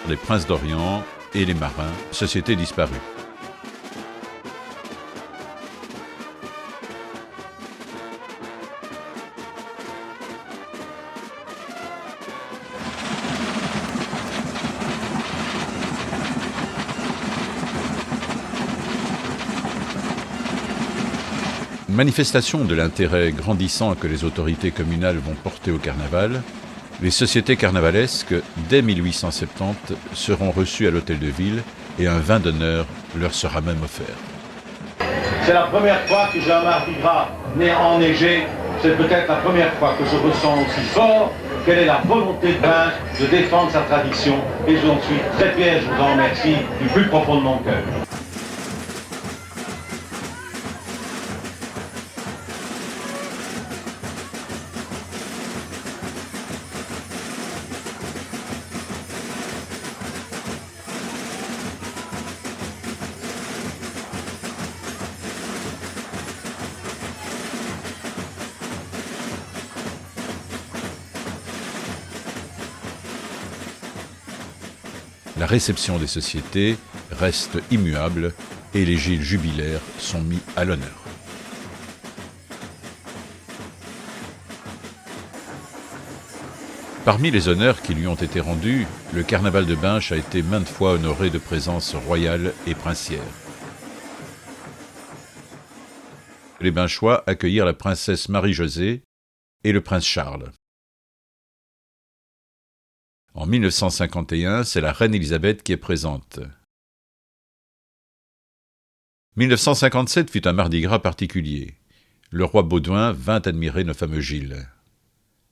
C: Les Princes d'Orient et les Marins, société disparue. Manifestation de l'intérêt grandissant que les autorités communales vont porter au carnaval, les sociétés carnavalesques, dès 1870, seront reçues à l'hôtel de ville et un vin d'honneur leur sera même offert.
O: C'est la première fois que j'ai un Mardi Gras enneigé. C'est peut-être la première fois que je ressens aussi fort quelle est la volonté de Reims de défendre sa tradition. Et j'en suis très fier, je vous en remercie du plus profond de mon cœur.
C: La réception des sociétés reste immuable et les Gilles jubilaires sont mis à l'honneur. Parmi les honneurs qui lui ont été rendus, le carnaval de Binche a été maintes fois honoré de présence royale et princière. Les Binchois accueillirent la princesse Marie-Josée et le prince Charles. En 1951, c'est la reine Élisabeth qui est présente. 1957 fut un Mardi Gras particulier. Le roi Baudouin vint admirer nos fameux Gilles.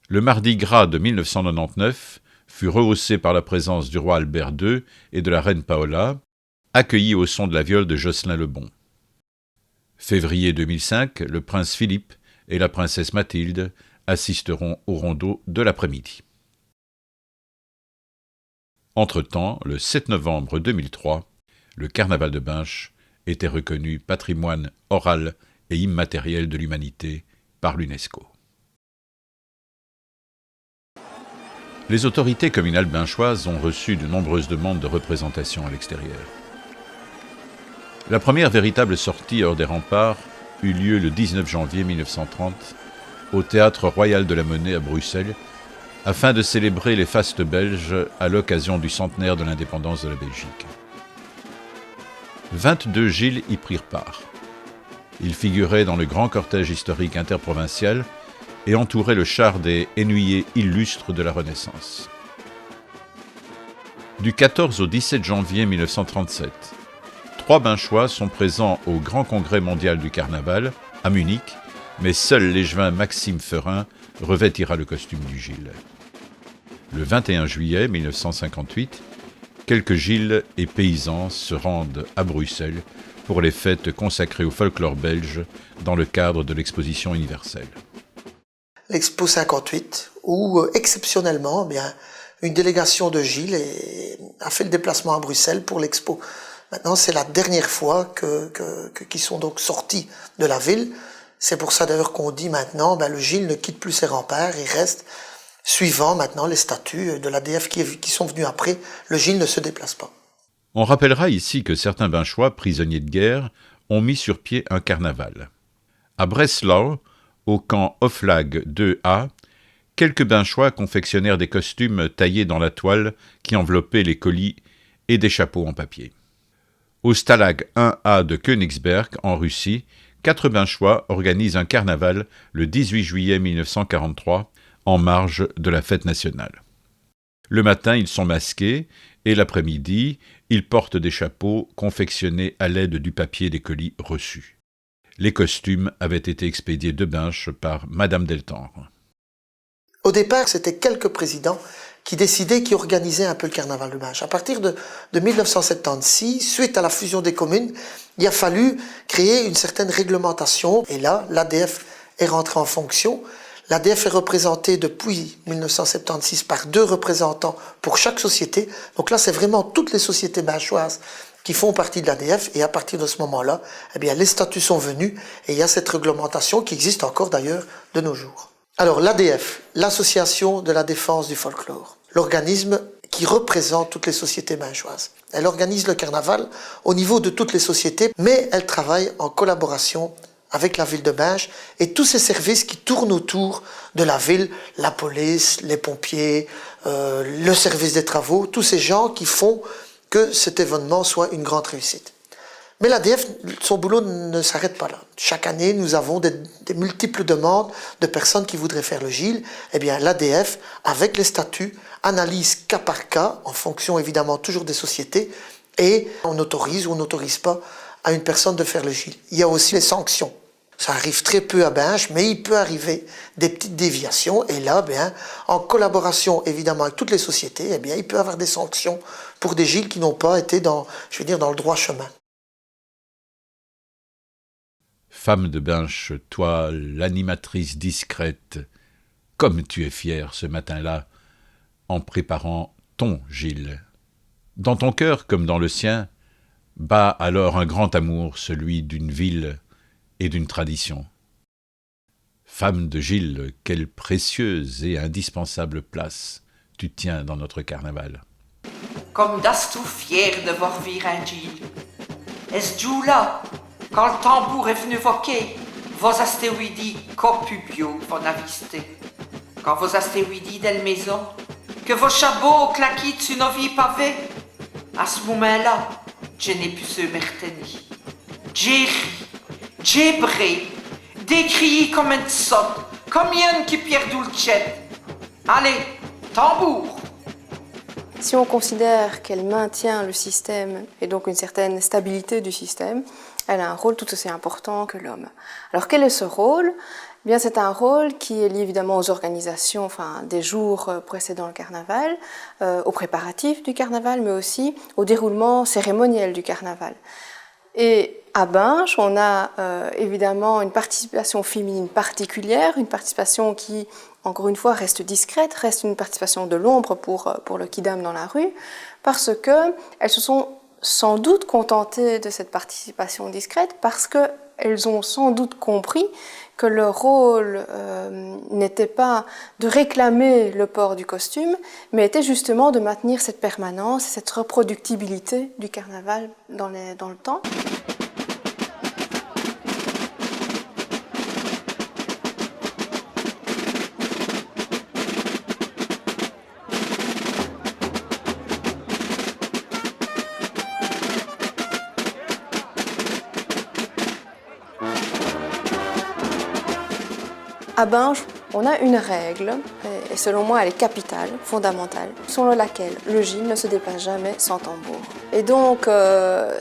C: Le Mardi Gras de 1999 fut rehaussé par la présence du roi Albert II et de la reine Paola, accueillis au son de la viole de Jocelyn le Bon. Février 2005, le prince Philippe et la princesse Mathilde assisteront au rondeau de l'après-midi. Entre-temps, le 7 novembre 2003, le carnaval de Binche était reconnu patrimoine oral et immatériel de l'humanité par l'UNESCO. Les autorités communales binchoises ont reçu de nombreuses demandes de représentation à l'extérieur. La première véritable sortie hors des remparts eut lieu le 19 janvier 1930 au Théâtre Royal de la Monnaie à Bruxelles, afin de célébrer les fastes belges à l'occasion du centenaire de l'indépendance de la Belgique. 22 Gilles y prirent part. Ils figuraient dans le grand cortège historique interprovincial et entouraient le char des Hennuyers illustres de la Renaissance. Du 14 au 17 janvier 1937, 3 Binchois sont présents au Grand Congrès mondial du Carnaval, à Munich, mais seul l'échevin Maxime Ferin revêtira le costume du Gilles. Le 21 juillet 1958, quelques Gilles et paysans se rendent à Bruxelles pour les fêtes consacrées au folklore belge dans le cadre de l'exposition universelle.
P: L'Expo 58, où exceptionnellement, bien, une délégation de Gilles a fait le déplacement à Bruxelles pour l'Expo. Maintenant, c'est la dernière fois qu'ils sont donc sortis de la ville. C'est pour ça d'ailleurs qu'on dit maintenant, le Gilles ne quitte plus ses remparts, il reste, suivant maintenant les statuts de l'ADF qui sont venus après, le Gilles ne se déplace pas.
C: On rappellera ici que certains Binchois, prisonniers de guerre, ont mis sur pied un carnaval. À Breslau, au camp Hoflag 2A, quelques Binchois confectionnèrent des costumes taillés dans la toile qui enveloppait les colis et des chapeaux en papier. Au Stalag 1A de Königsberg, en Russie, 4 Binchois organisent un carnaval le 18 juillet 1943, en marge de la fête nationale. Le matin, ils sont masqués, et l'après-midi, ils portent des chapeaux confectionnés à l'aide du papier des colis reçus. Les costumes avaient été expédiés de Binche par Madame Deltendre.
P: Au départ, c'était quelques présidents qui décidaient, qui organisaient un peu le carnaval de Binche. À partir de 1976, suite à la fusion des communes, il a fallu créer une certaine réglementation. Et là, l'ADF est rentrée en fonction. L'ADF est représentée depuis 1976 par 2 représentants pour chaque société. Donc là, c'est vraiment toutes les sociétés binchoises qui font partie de l'ADF. Et à partir de ce moment-là, eh bien, les statuts sont venus et il y a cette réglementation qui existe encore d'ailleurs de nos jours. Alors l'ADF, l'Association de la défense du folklore, l'organisme qui représente toutes les sociétés binchoises. Elle organise le carnaval au niveau de toutes les sociétés, mais elle travaille en collaboration avec la ville de Binche et tous ces services qui tournent autour de la ville, la police, les pompiers, le service des travaux, tous ces gens qui font que cet événement soit une grande réussite. Mais l'ADF, son boulot ne s'arrête pas là. Chaque année, nous avons des multiples demandes de personnes qui voudraient faire le Gilles. Eh bien, l'ADF, avec les statuts, analyse cas par cas, en fonction évidemment toujours des sociétés, et on autorise ou on n'autorise pas à une personne de faire le Gilles. Il y a aussi les sanctions. Ça arrive très peu à Binche, mais il peut arriver des petites déviations. Et là, bien, en collaboration évidemment avec toutes les sociétés, eh bien, il peut y avoir des sanctions pour des Gilles qui n'ont pas été dans le droit chemin.
C: Femme de Binche, toi, l'animatrice discrète, comme tu es fière ce matin-là, en préparant ton Gilles. Dans ton cœur comme dans le sien, bat alors un grand amour, celui d'une ville et d'une tradition. Femme de Gilles, quelle précieuse et indispensable place tu tiens dans notre carnaval.
Q: Comme das du fier de voir vir un Gilles. Es du là, quand le tambour est venu voquer, vos astéroïdes copubio von aviste. Quand vos astéroïdes del maison, que vos chabots claquent sur nos vies pavées, à ce moment-là, je n'ai plus ce merteni. J'ai ri, j'ai bré, décrié comme un sotte, comme un qui perd dulcette. Allez, tambour!
R: Si on considère qu'elle maintient le système et donc une certaine stabilité du système, elle a un rôle tout aussi important que l'homme. Alors quel est ce rôle ? Eh bien, c'est un rôle qui est lié évidemment aux organisations des jours précédant le carnaval, aux préparatifs du carnaval, mais aussi au déroulement cérémoniel du carnaval. Et À Binche, on a évidemment une participation féminine particulière, une participation qui, encore une fois, reste discrète, reste une participation de l'ombre pour le Kidam dans la rue, parce qu'elles se sont sans doute contentées de cette participation discrète, parce qu'elles ont sans doute compris que leur rôle n'était pas de réclamer le port du costume, mais était justement de maintenir cette permanence, cette reproductibilité du carnaval dans le temps. À Binche, on a une règle, et selon moi elle est capitale, fondamentale, selon laquelle le gil ne se déplace jamais sans tambour. Et donc,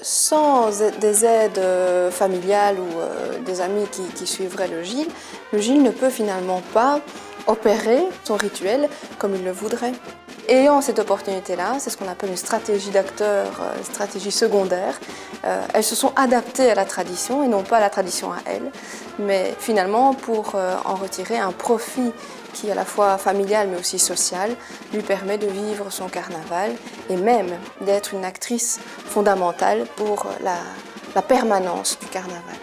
R: sans des aides familiales ou des amis qui suivraient le gil ne peut finalement pas opérer son rituel comme il le voudrait. Ayant cette opportunité-là, c'est ce qu'on appelle une stratégie d'acteur, stratégie secondaire. Elles se sont adaptées à la tradition et non pas à la tradition à elles, mais finalement pour en retirer un profit qui est à la fois familial mais aussi social, lui permet de vivre son carnaval et même d'être une actrice fondamentale pour la permanence du carnaval.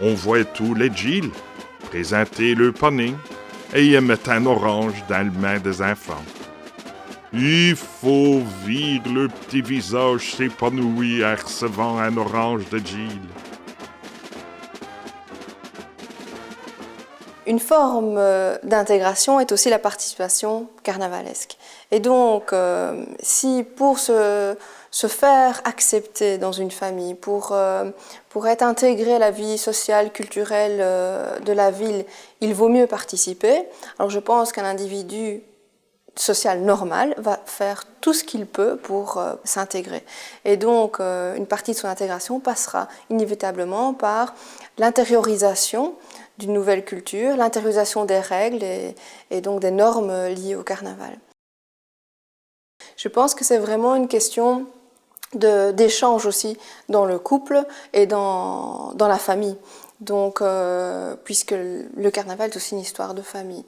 B: On voit tous les Gilles présenter le panier et y mettre un orange dans les mains des enfants. Il faut vire le petit visage s'épanouir en recevant un orange de Gilles.
R: Une forme d'intégration est aussi la participation carnavalesque. Et donc, si pour se faire accepter dans une famille, pour être intégré à la vie sociale, culturelle de la ville, il vaut mieux participer. Alors je pense qu'un individu social normal va faire tout ce qu'il peut pour s'intégrer. Et donc, une partie de son intégration passera inévitablement par l'intériorisation d'une nouvelle culture, l'intériorisation des règles et donc des normes liées au carnaval. Je pense que c'est vraiment une question d'échange aussi dans le couple et dans la famille. Donc, puisque le carnaval est aussi une histoire de famille.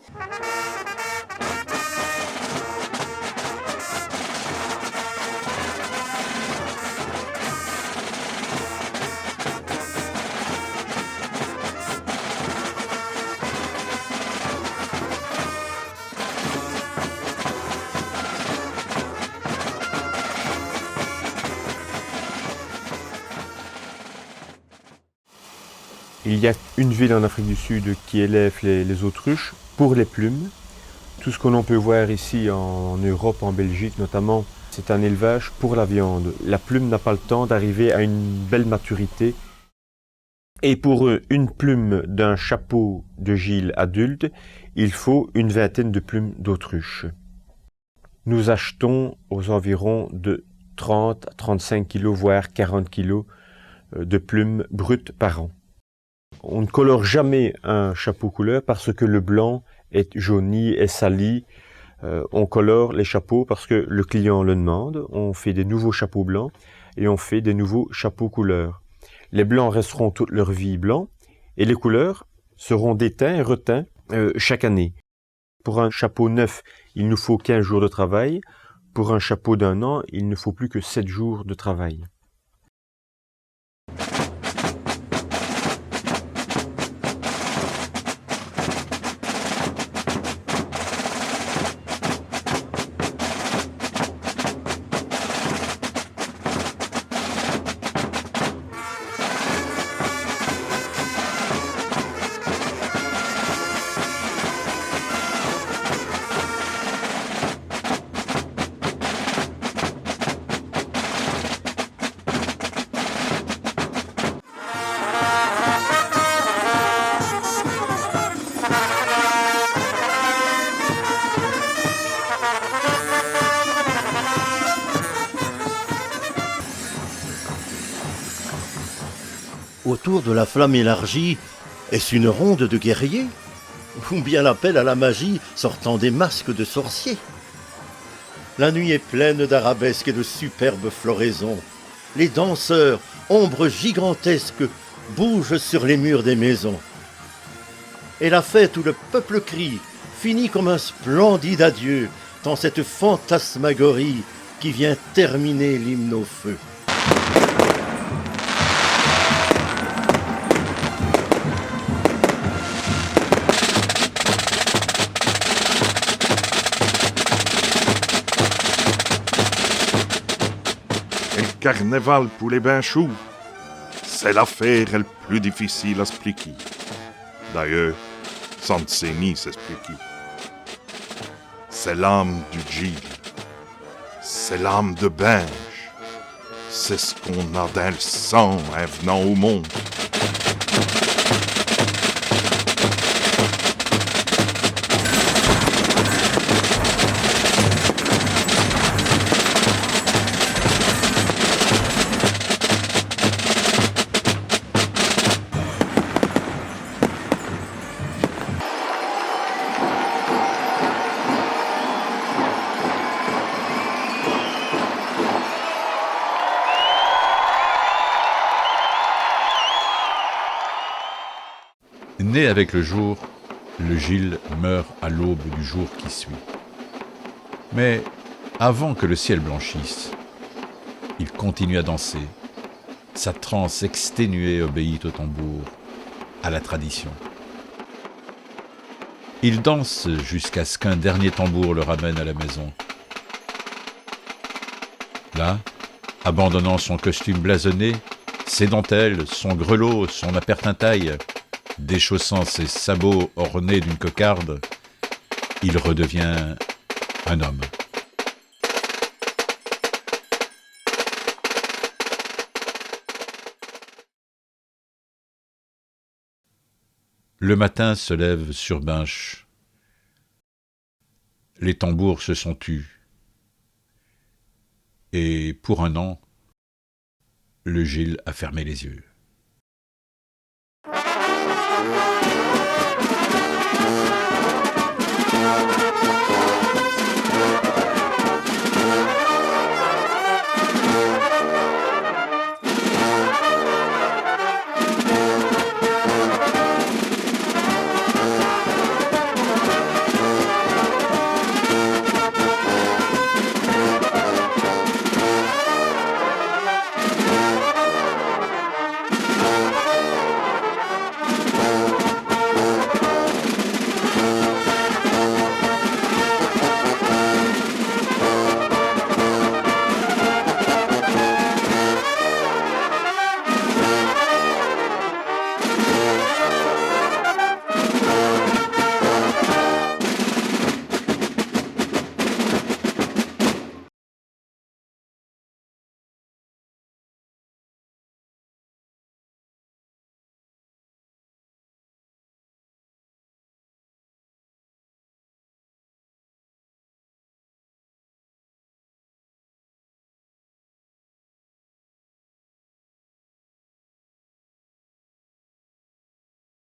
H: Il y a une ville en Afrique du Sud qui élève les autruches pour les plumes. Tout ce que l'on peut voir ici en Europe, en Belgique notamment, c'est un élevage pour la viande. La plume n'a pas le temps d'arriver à une belle maturité. Et pour une plume d'un chapeau de Gilles adulte, il faut une vingtaine de plumes d'autruche. Nous achetons aux environs de 30 à 35 kg, voire 40 kg de plumes brutes par an. On ne colore jamais un chapeau couleur parce que le blanc est jauni, est sali. On colore les chapeaux parce que le client le demande. On fait des nouveaux chapeaux blancs et on fait des nouveaux chapeaux couleurs. Les blancs resteront toute leur vie blancs et les couleurs seront déteints et reteints chaque année. Pour un chapeau neuf, il nous faut 15 jours de travail. Pour un chapeau d'1 an, il ne faut plus que 7 jours de travail.
G: autour de la flamme élargie, est-ce une ronde de guerriers? Ou bien l'appel à la magie sortant des masques de sorciers? La nuit est pleine d'arabesques et de superbes floraisons. Les danseurs, ombres gigantesques, bougent sur les murs des maisons. Et la fête où le peuple crie finit comme un splendide adieu dans cette fantasmagorie qui vient terminer l'hymne au feu.
B: Et le carnaval pour les Binchous, c'est l'affaire la plus difficile à expliquer. D'ailleurs, ça ne sait ni s'expliquer. C'est l'âme du Gilles. C'est l'âme de Binge. C'est ce qu'on a dans le sang en venant au monde.
C: Né avec le jour, le Gilles meurt à l'aube du jour qui suit. Mais avant que le ciel blanchisse, il continue à danser. Sa transe exténuée obéit au tambour, à la tradition. Il danse jusqu'à ce qu'un dernier tambour le ramène à la maison. Là, abandonnant son costume blasonné, ses dentelles, son grelot, son appertintaille, déchaussant ses sabots ornés d'une cocarde, il redevient un homme. Le matin se lève sur Binche. Les tambours se sont tus. Et pour un an, le Gilles a fermé les yeux.